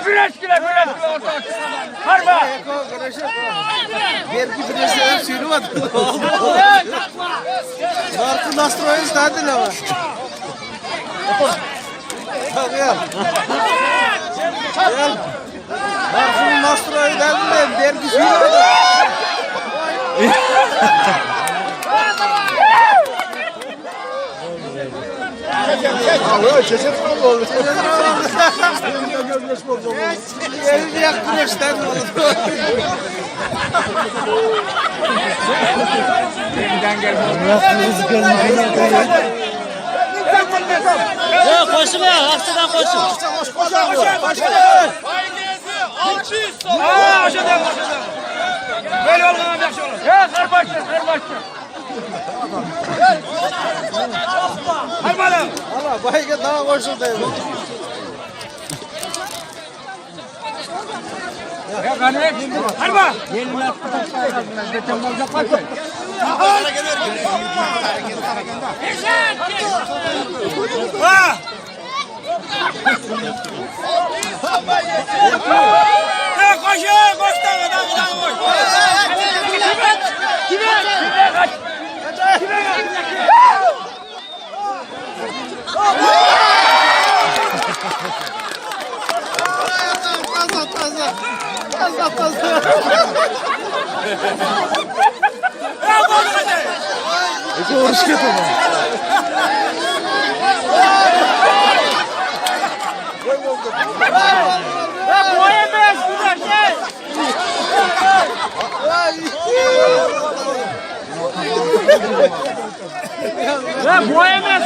Güneş güle orta. Harba. Belki birisine sürüyordu. Markı nastroyu istedi ne var? Gel. Gel. Markı nastroyu dedi belki sürüyordu. Çeşit mi oldu? Elini yaktın işte. Ya koşun ya, hakikaten koşun. Aşağıdan. Böyle olmadan yaxşı olur. Ya karbaşlar. Harbalı. Valla bayga daha koşuldu. Ya kanı. Harba. Geçen olacak başka. Ha! Ya koştan adam koş. Kime kaç? Taza. Ya boğdu kaçar. Ece oruç getirme. Ya boğayamaz güzel şey. Ya boğayamaz.